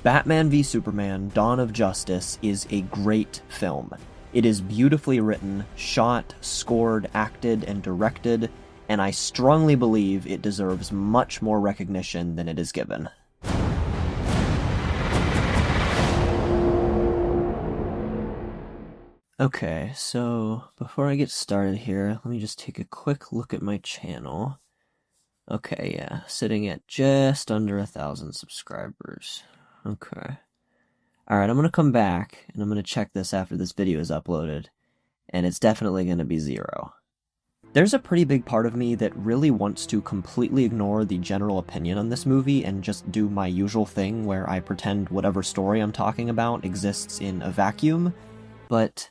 Batman v Superman: Dawn of Justice is a great film. It is beautifully written, shot, scored, acted, and directed, and I strongly believe it deserves much more recognition than it is given. Okay, so before I get started here, let me just take a quick look at my channel. Okay, yeah, sitting at just under 1,000 subscribers. Okay. Alright, I'm gonna come back, and I'm gonna check this after this video is uploaded, and it's definitely gonna be 0. There's a pretty big part of me that really wants to completely ignore the general opinion on this movie and just do my usual thing where I pretend whatever story I'm talking about exists in a vacuum, but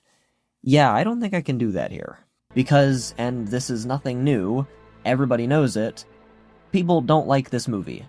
yeah, I don't think I can do that here. Because, and this is nothing new, everybody knows it, people don't like this movie.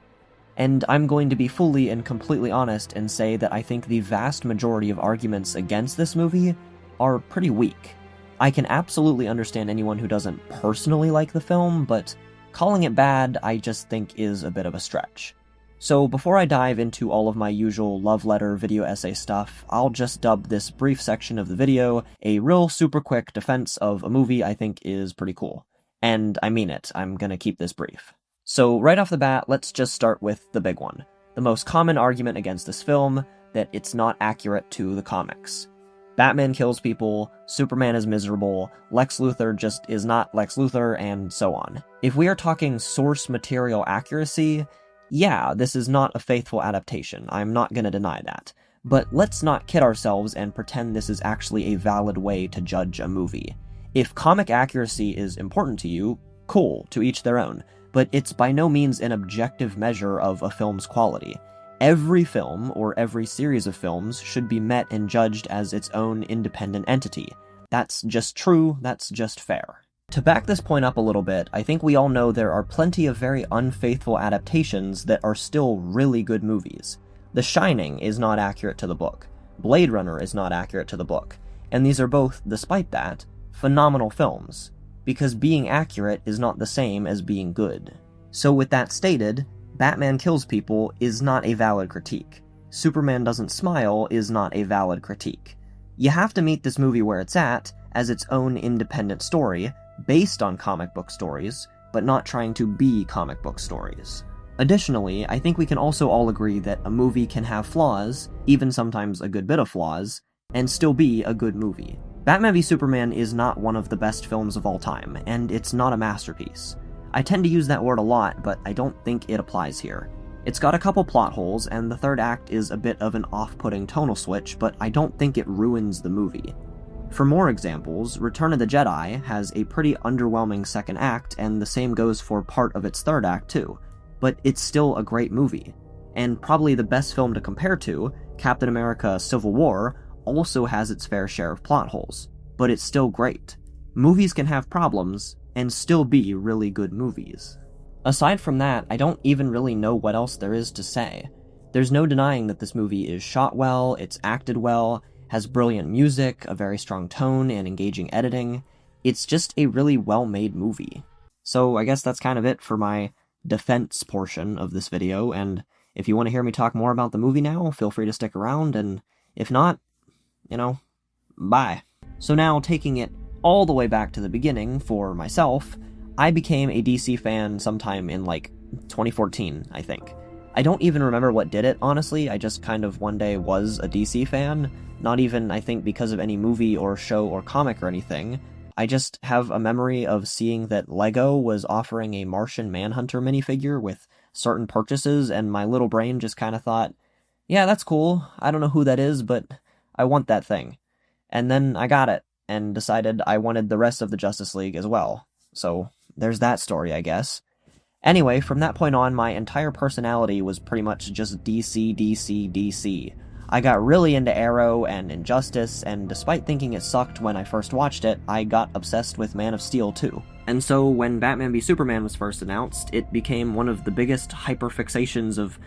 And I'm going to be fully and completely honest and say that I think the vast majority of arguments against this movie are pretty weak. I can absolutely understand anyone who doesn't personally like the film, but calling it bad I just think is a bit of a stretch. So before I dive into all of my usual love letter video essay stuff, I'll just dub this brief section of the video a real super quick defense of a movie I think is pretty cool. And I mean it, I'm gonna keep this brief. So right off the bat, let's just start with the big one. The most common argument against this film, that it's not accurate to the comics. Batman kills people, Superman is miserable, Lex Luthor just is not Lex Luthor, and so on. If we are talking source material accuracy, yeah, this is not a faithful adaptation, I'm not gonna deny that. But let's not kid ourselves and pretend this is actually a valid way to judge a movie. If comic accuracy is important to you, cool, to each their own. But it's by no means an objective measure of a film's quality. Every film, or every series of films, should be met and judged as its own independent entity. That's just true, that's just fair. To back this point up a little bit, I think we all know there are plenty of very unfaithful adaptations that are still really good movies. The Shining is not accurate to the book. Blade Runner is not accurate to the book. And these are both, despite that, phenomenal films. Because being accurate is not the same as being good. So with that stated, Batman kills people is not a valid critique. Superman doesn't smile is not a valid critique. You have to meet this movie where it's at, as its own independent story, based on comic book stories, but not trying to be comic book stories. Additionally, I think we can also all agree that a movie can have flaws, even sometimes a good bit of flaws, and still be a good movie. Batman v Superman is not one of the best films of all time, and it's not a masterpiece. I tend to use that word a lot, but I don't think it applies here. It's got a couple plot holes, and the third act is a bit of an off-putting tonal switch, but I don't think it ruins the movie. For more examples, Return of the Jedi has a pretty underwhelming second act, and the same goes for part of its third act too, but it's still a great movie. And probably the best film to compare to, Captain America: Civil War, also has its fair share of plot holes, but it's still great. Movies can have problems, and still be really good movies. Aside from that, I don't even really know what else there is to say. There's no denying that this movie is shot well, it's acted well, has brilliant music, a very strong tone, and engaging editing. It's just a really well-made movie. So I guess that's kind of it for my defense portion of this video, and if you want to hear me talk more about the movie now, feel free to stick around, and if not, bye. So now, taking it all the way back to the beginning for myself, I became a DC fan sometime in 2014, I think. I don't even remember what did it, honestly, I just kind of one day was a DC fan, not even, I think, because of any movie or show or comic or anything. I just have a memory of seeing that LEGO was offering a Martian Manhunter minifigure with certain purchases, and my little brain just kind of thought, yeah, that's cool, I don't know who that is, but I want that thing. And then I got it, and decided I wanted the rest of the Justice League as well. So, there's that story, I guess. Anyway, from that point on, my entire personality was pretty much just DC, DC, DC. I got really into Arrow and Injustice, and despite thinking it sucked when I first watched it, I got obsessed with Man of Steel too. And so when Batman v Superman was first announced, it became one of the biggest hyperfixations of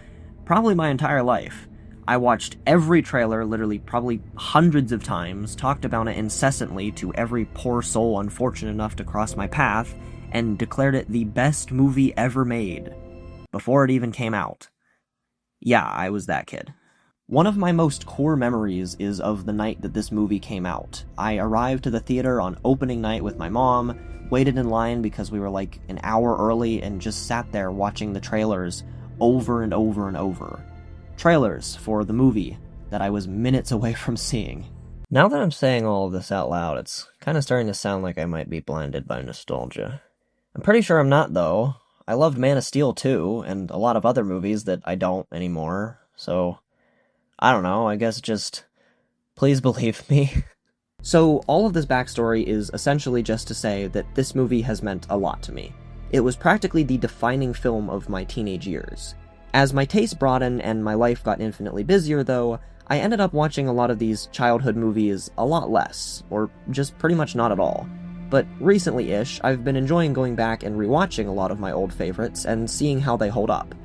probably my entire life. I watched every trailer literally probably hundreds of times, talked about it incessantly to every poor soul unfortunate enough to cross my path, and declared it the best movie ever made, before it even came out. Yeah, I was that kid. One of my most core memories is of the night that this movie came out. I arrived to the theater on opening night with my mom, waited in line because we were like an hour early, and just sat there watching the trailers over and over and over. Trailers for the movie that I was minutes away from seeing. Now that I'm saying all of this out loud, it's kind of starting to sound like I might be blinded by nostalgia. I'm pretty sure I'm not, though. I loved Man of Steel too, and a lot of other movies that I don't anymore, so I don't know, I guess just please believe me. So all of this backstory is essentially just to say that this movie has meant a lot to me. It was practically the defining film of my teenage years. As my tastes broadened and my life got infinitely busier, though, I ended up watching a lot of these childhood movies a lot less, or just pretty much not at all. But recently-ish, I've been enjoying going back and rewatching a lot of my old favorites and seeing how they hold up.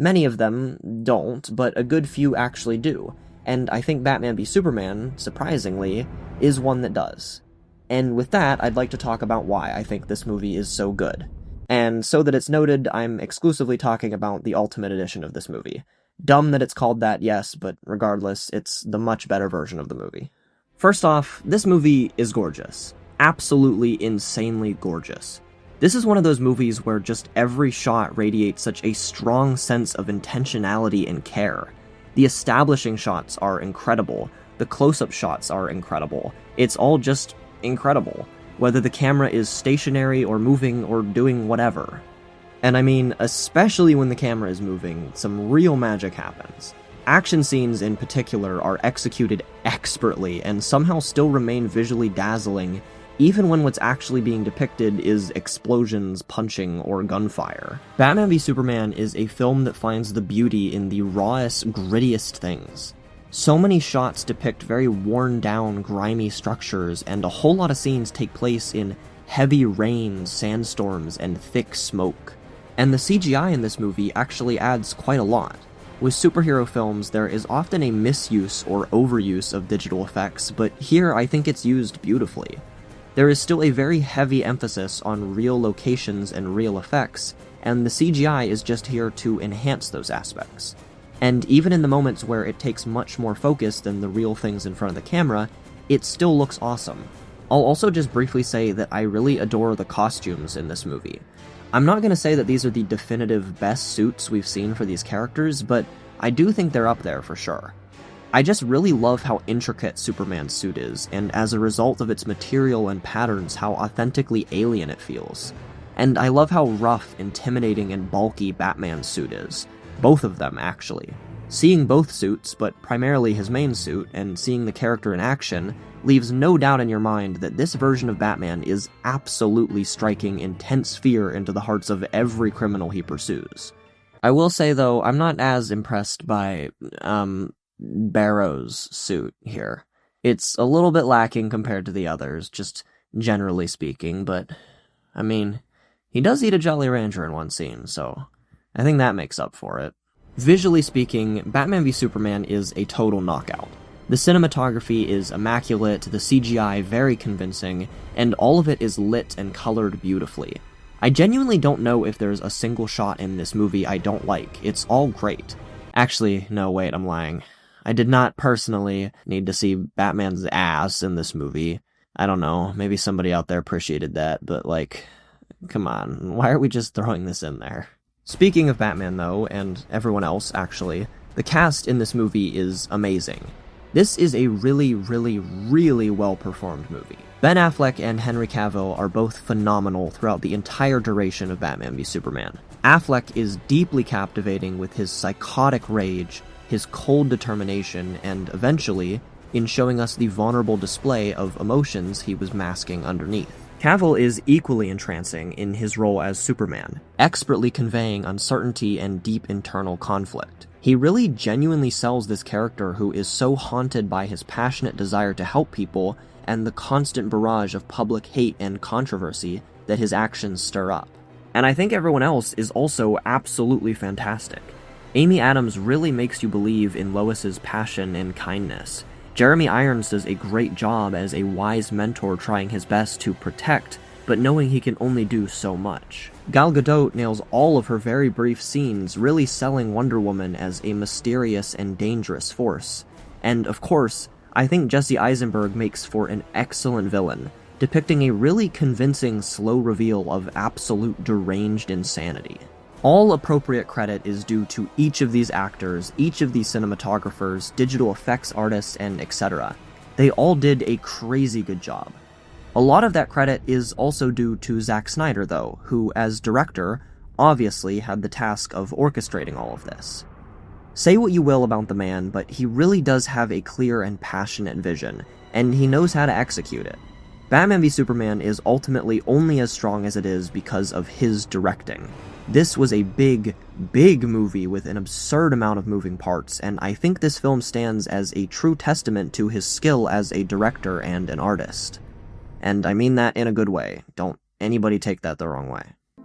Many of them don't, but a good few actually do, and I think Batman v Superman, surprisingly, is one that does. And with that, I'd like to talk about why I think this movie is so good. And so that it's noted, I'm exclusively talking about the Ultimate Edition of this movie. Dumb that it's called that, yes, but regardless, it's the much better version of the movie. First off, this movie is gorgeous. Absolutely insanely gorgeous. This is one of those movies where just every shot radiates such a strong sense of intentionality and care. The establishing shots are incredible. The close-up shots are incredible. It's all just incredible, whether the camera is stationary or moving or doing whatever. And I mean, especially when the camera is moving, some real magic happens. Action scenes in particular are executed expertly and somehow still remain visually dazzling, even when what's actually being depicted is explosions, punching, or gunfire. Batman v Superman is a film that finds the beauty in the rawest, grittiest things. So many shots depict very worn-down, grimy structures, and a whole lot of scenes take place in heavy rain, sandstorms, and thick smoke. And the CGI in this movie actually adds quite a lot. With superhero films, there is often a misuse or overuse of digital effects, but here I think it's used beautifully. There is still a very heavy emphasis on real locations and real effects, and the CGI is just here to enhance those aspects. And even in the moments where it takes much more focus than the real things in front of the camera, it still looks awesome. I'll also just briefly say that I really adore the costumes in this movie. I'm not going to say that these are the definitive best suits we've seen for these characters, but I do think they're up there for sure. I just really love how intricate Superman's suit is, and as a result of its material and patterns, how authentically alien it feels. And I love how rough, intimidating, and bulky Batman's suit is. Both of them, actually. Seeing both suits, but primarily his main suit, and seeing the character in action, leaves no doubt in your mind that this version of Batman is absolutely striking intense fear into the hearts of every criminal he pursues. I will say, though, I'm not as impressed by, Barrow's suit here. It's a little bit lacking compared to the others, just generally speaking, but, I mean, he does eat a Jolly Rancher in one scene, so I think that makes up for it. Visually speaking, Batman v Superman is a total knockout. The cinematography is immaculate, the CGI very convincing, and all of it is lit and colored beautifully. I genuinely don't know if there's a single shot in this movie I don't like. It's all great. Actually, no, wait, I'm lying. I did not personally need to see Batman's ass in this movie. I don't know, maybe somebody out there appreciated that, but like, come on, why are we just throwing this in there? Speaking of Batman though, and everyone else actually, the cast in this movie is amazing. This is a really, really, really well-performed movie. Ben Affleck and Henry Cavill are both phenomenal throughout the entire duration of Batman v Superman. Affleck is deeply captivating with his psychotic rage, his cold determination, and eventually, in showing us the vulnerable display of emotions he was masking underneath. Cavill is equally entrancing in his role as Superman, expertly conveying uncertainty and deep internal conflict. He really genuinely sells this character who is so haunted by his passionate desire to help people and the constant barrage of public hate and controversy that his actions stir up. And I think everyone else is also absolutely fantastic. Amy Adams really makes you believe in Lois's passion and kindness. Jeremy Irons does a great job as a wise mentor trying his best to protect but knowing he can only do so much. Gal Gadot nails all of her very brief scenes, really selling Wonder Woman as a mysterious and dangerous force. And of course, I think Jesse Eisenberg makes for an excellent villain, depicting a really convincing slow reveal of absolute deranged insanity. All appropriate credit is due to each of these actors, each of these cinematographers, digital effects artists, and etc. They all did a crazy good job. A lot of that credit is also due to Zack Snyder, though, who, as director, obviously had the task of orchestrating all of this. Say what you will about the man, but he really does have a clear and passionate vision, and he knows how to execute it. Batman v Superman is ultimately only as strong as it is because of his directing. This was a big, big movie with an absurd amount of moving parts, and I think this film stands as a true testament to his skill as a director and an artist. And I mean that in a good way. Don't anybody take that the wrong way.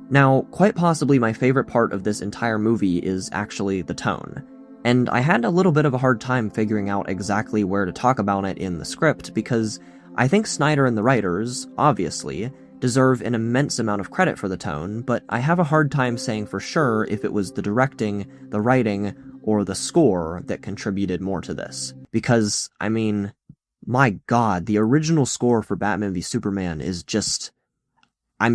Now, quite possibly my favorite part of this entire movie is actually the tone. And I had a little bit of a hard time figuring out exactly where to talk about it in the script, because I think Snyder and the writers, obviously, deserve an immense amount of credit for the tone, but I have a hard time saying for sure if it was the directing, the writing, or the score that contributed more to this. Because, I mean, my god, the original score for Batman v Superman is just... I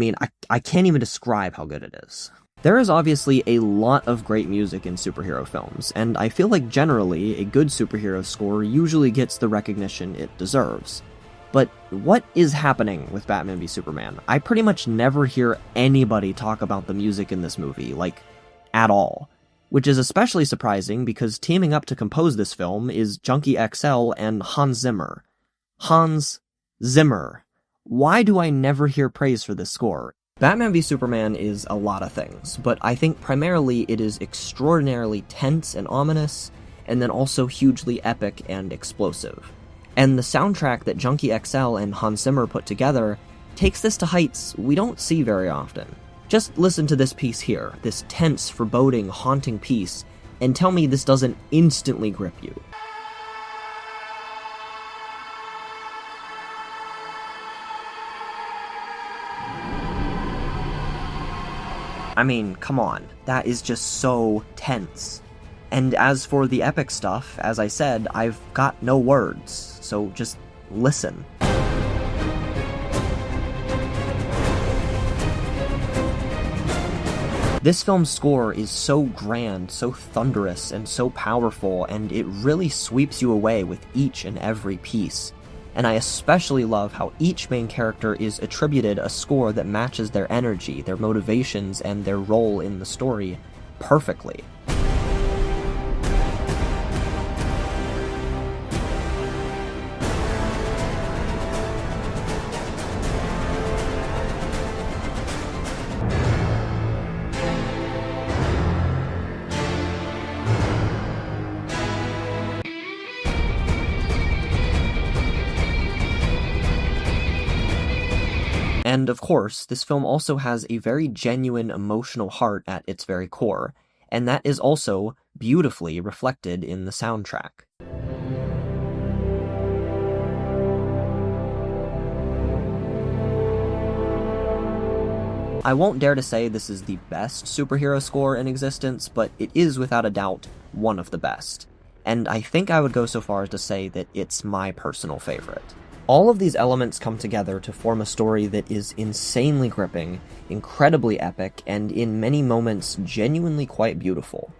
can't even describe how good it is. There is obviously a lot of great music in superhero films, and I feel like generally a good superhero score usually gets the recognition it deserves. But what is happening with Batman v Superman? I pretty much never hear anybody talk about the music in this movie, like, at all. Which is especially surprising because teaming up to compose this film is Junkie XL and Hans Zimmer. Hans Zimmer. Why do I never hear praise for this score? Batman v Superman is a lot of things, but I think primarily it is extraordinarily tense and ominous, and then also hugely epic and explosive. And the soundtrack that Junkie XL and Hans Zimmer put together takes this to heights we don't see very often. Just listen to this piece here, this tense, foreboding, haunting piece, and tell me this doesn't instantly grip you. I mean, come on, that is just so tense. And as for the epic stuff, as I said, I've got no words, so just listen. This film's score is so grand, so thunderous, and so powerful, and it really sweeps you away with each and every piece. And I especially love how each main character is attributed a score that matches their energy, their motivations, and their role in the story perfectly. And of course, this film also has a very genuine emotional heart at its very core, and that is also beautifully reflected in the soundtrack. I won't dare to say this is the best superhero score in existence, but it is without a doubt one of the best. And I think I would go so far as to say that it's my personal favorite. All of these elements come together to form a story that is insanely gripping, incredibly epic, and in many moments genuinely quite beautiful.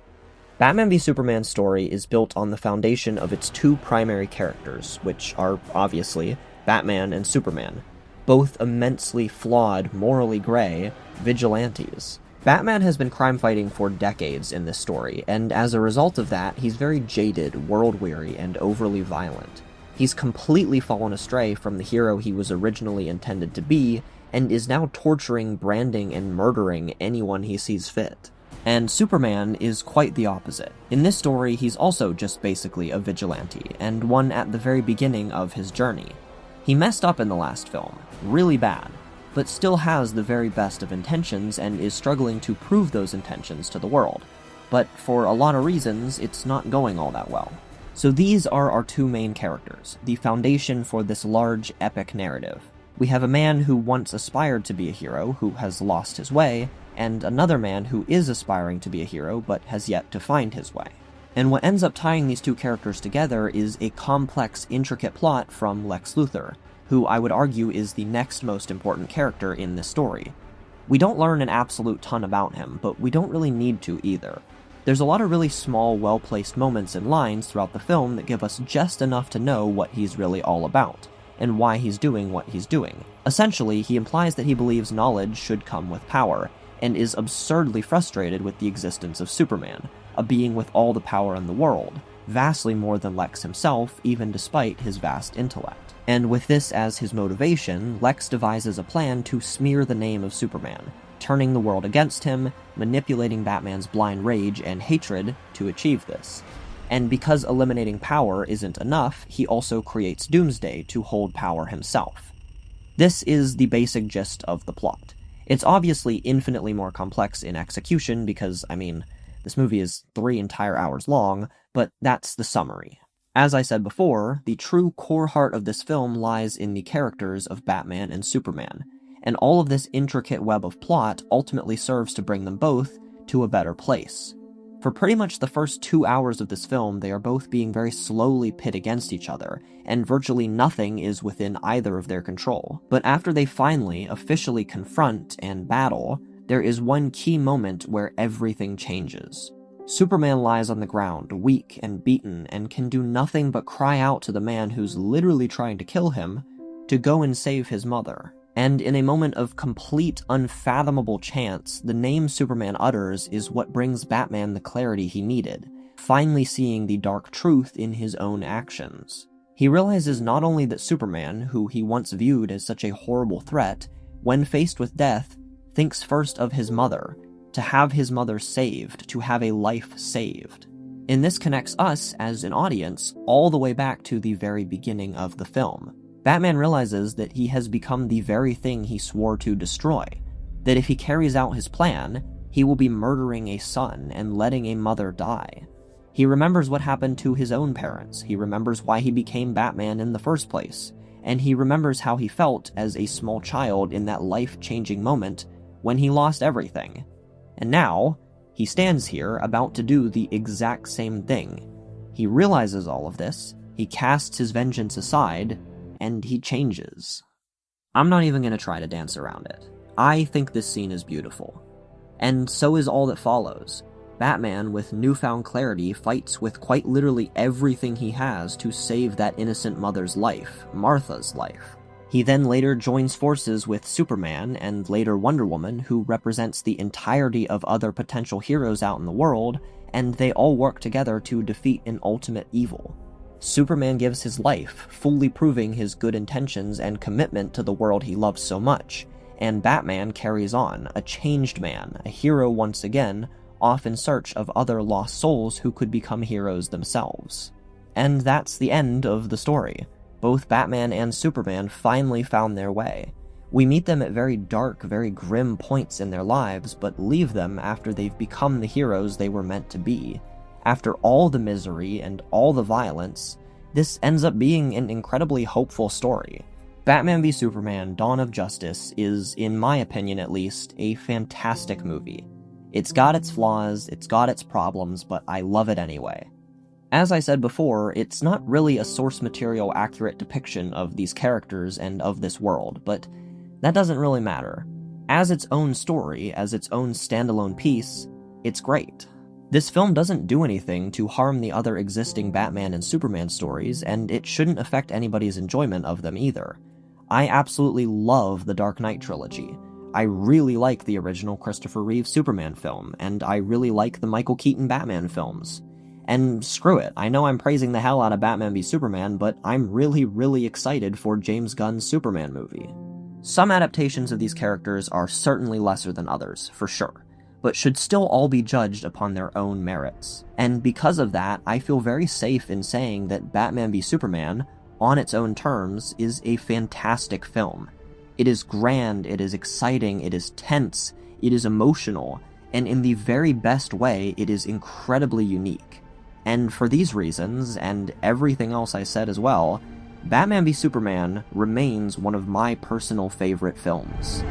Batman v Superman's story is built on the foundation of its two primary characters, which are, obviously, Batman and Superman, both immensely flawed, morally gray vigilantes. Batman has been crime-fighting for decades in this story, and as a result of that, he's very jaded, world-weary, and overly violent. He's completely fallen astray from the hero he was originally intended to be, and is now torturing, branding, and murdering anyone he sees fit. And Superman is quite the opposite. In this story, he's also just basically a vigilante, and one at the very beginning of his journey. He messed up in the last film, really bad, but still has the very best of intentions and is struggling to prove those intentions to the world. But for a lot of reasons, it's not going all that well. So these are our two main characters, the foundation for this large, epic narrative. We have a man who once aspired to be a hero, who has lost his way, and another man who is aspiring to be a hero, but has yet to find his way. And what ends up tying these two characters together is a complex, intricate plot from Lex Luthor, who I would argue is the next most important character in this story. We don't learn an absolute ton about him, but we don't really need to either. There's a lot of really small, well-placed moments and lines throughout the film that give us just enough to know what he's really all about, and why he's doing what he's doing. Essentially, he implies that he believes knowledge should come with power, and is absurdly frustrated with the existence of Superman, a being with all the power in the world, vastly more than Lex himself, even despite his vast intellect. And with this as his motivation, Lex devises a plan to smear the name of Superman, turning the world against him, manipulating Batman's blind rage and hatred to achieve this. And because eliminating power isn't enough, he also creates Doomsday to hold power himself. This is the basic gist of the plot. It's obviously infinitely more complex in execution because, this movie is 3 entire hours long, but that's the summary. As I said before, the true core heart of this film lies in the characters of Batman and Superman, and all of this intricate web of plot ultimately serves to bring them both to a better place. For pretty much the first 2 hours of this film, they are both being very slowly pit against each other, and virtually nothing is within either of their control. But after they finally, officially confront and battle, there is one key moment where everything changes. Superman lies on the ground, weak and beaten, and can do nothing but cry out to the man who's literally trying to kill him to go and save his mother. And in a moment of complete, unfathomable chance, the name Superman utters is what brings Batman the clarity he needed, finally seeing the dark truth in his own actions. He realizes not only that Superman, who he once viewed as such a horrible threat, when faced with death, thinks first of his mother, to have his mother saved, to have a life saved. And this connects us, as an audience, all the way back to the very beginning of the film. Batman realizes that he has become the very thing he swore to destroy, that if he carries out his plan, he will be murdering a son and letting a mother die. He remembers what happened to his own parents, he remembers why he became Batman in the first place, and he remembers how he felt as a small child in that life-changing moment when he lost everything. And now, he stands here about to do the exact same thing. He realizes all of this, he casts his vengeance aside, and he changes. I'm not even going to try to dance around it. I think this scene is beautiful. And so is all that follows. Batman, with newfound clarity, fights with quite literally everything he has to save that innocent mother's life, Martha's life. He then later joins forces with Superman and later Wonder Woman, who represents the entirety of other potential heroes out in the world, and they all work together to defeat an ultimate evil. Superman gives his life, fully proving his good intentions and commitment to the world he loves so much, and Batman carries on, a changed man, a hero once again, off in search of other lost souls who could become heroes themselves. And that's the end of the story. Both Batman and Superman finally found their way. We meet them at very dark, very grim points in their lives, but leave them after they've become the heroes they were meant to be. After all the misery and all the violence, this ends up being an incredibly hopeful story. Batman v Superman: Dawn of Justice is, in my opinion at least, a fantastic movie. It's got its flaws, it's got its problems, but I love it anyway. As I said before, it's not really a source material accurate depiction of these characters and of this world, but that doesn't really matter. As its own story, as its own standalone piece, it's great. This film doesn't do anything to harm the other existing Batman and Superman stories, and it shouldn't affect anybody's enjoyment of them either. I absolutely love the Dark Knight trilogy. I really like the original Christopher Reeve Superman film, and I really like the Michael Keaton Batman films. And screw it, I know I'm praising the hell out of Batman v Superman, but I'm really excited for James Gunn's Superman movie. Some adaptations of these characters are certainly lesser than others, for sure, but should still all be judged upon their own merits. And because of that, I feel very safe in saying that Batman v Superman, on its own terms, is a fantastic film. It is grand, it is exciting, it is tense, it is emotional, and in the very best way, it is incredibly unique. And for these reasons, and everything else I said as well, Batman v Superman remains one of my personal favorite films.